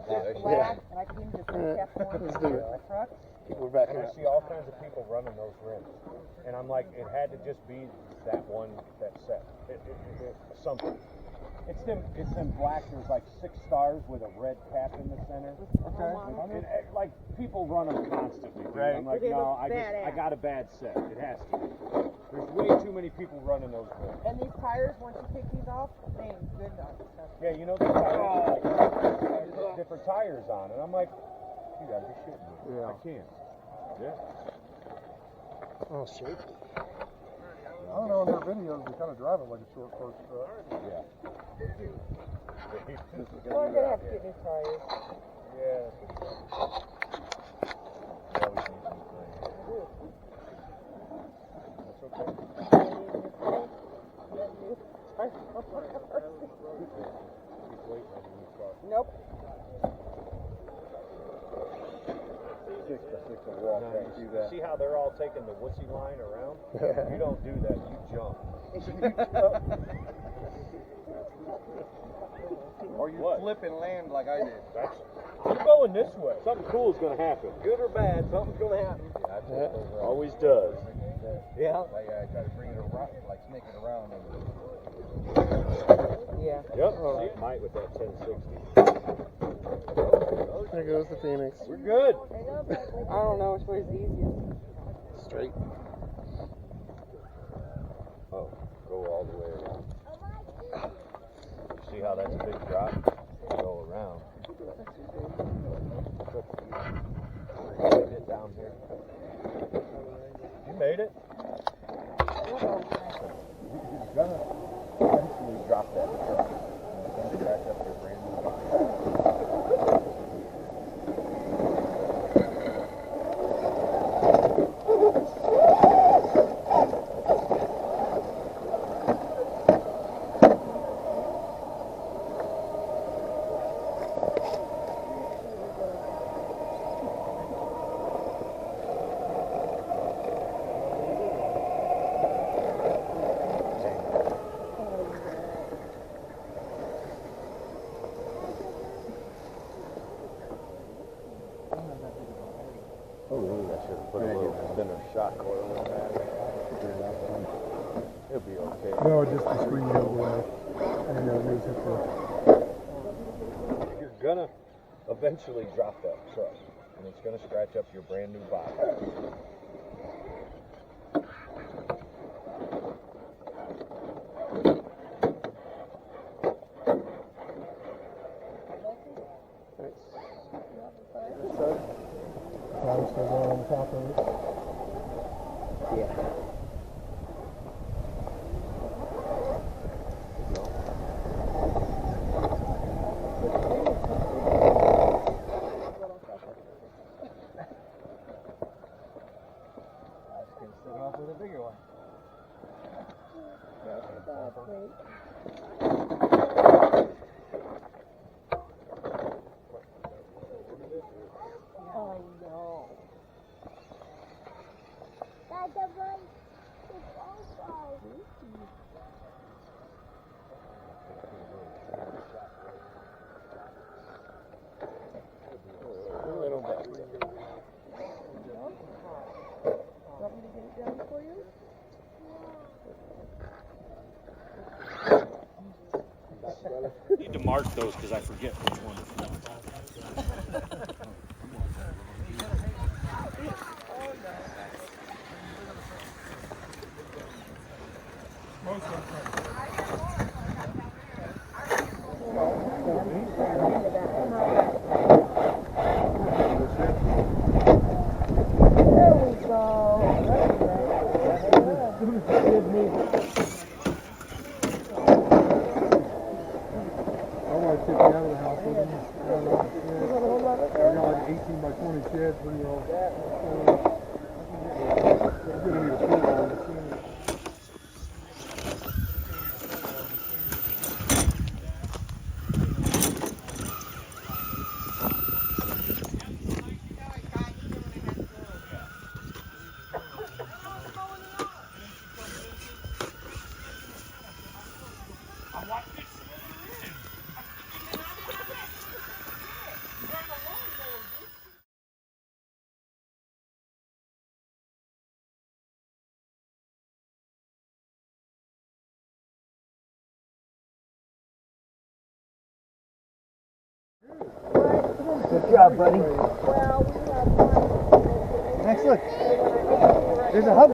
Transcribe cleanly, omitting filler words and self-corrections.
black, and I can just kept one. Let's do it. My truck. We're back And I see all kinds of people running those rims. And I'm like, it had to just be that set. Something. It's them black, there's like 6 stars with a red cap in the center. Okay. And, like, people run them constantly. Dude. Right. I'm like, They no, look I got a bad set. It has to be. There's way too many people running those rims. And these tires, once you take these off, man, good enough. Yeah, you know, the tires, like, different tires on. And I'm like, you gotta be shitting me. Yeah. I can't. Yeah. Oh, shaky. I don't know, in their videos, they kind of drive it like a short course truck. Yeah. We're gonna have to get new tires. Yeah. That's okay. Nope. See how they're all taking the wussy line around? You don't do that, you jump. Or you flip and land like I did. I'm going this way. Something cool is going to happen. Good or bad, something's going to happen. Always does. Yeah. Like I try to bring it around, like snake it around. Yeah. Yep. Might with that 1060. There goes the Phoenix. We're good. I don't know which way's the easiest. Straight. Oh, go all the way around. You see how that's a big drop? Go around. Get down here. You made it. You're gonna eventually drop that truck. It's gonna scratch up your brand new body. Oh, I should have put a little thinner shock oil in that. It'll be okay. No, just the screen the other way. And You're gonna eventually drop that truck, and it's gonna scratch up your brand new body. still going on the top of it. Yeah. Start off with a bigger one. Oh no. Little bit. Want me to get it done for you? I need to mark those because I forget which one is what. There we go. I want to take you out of the house with him. I got like an 18 by 20 shed for you all. I'm going to need a pool on it. Good job, buddy. Well, we have one. Next, look. There's a hub.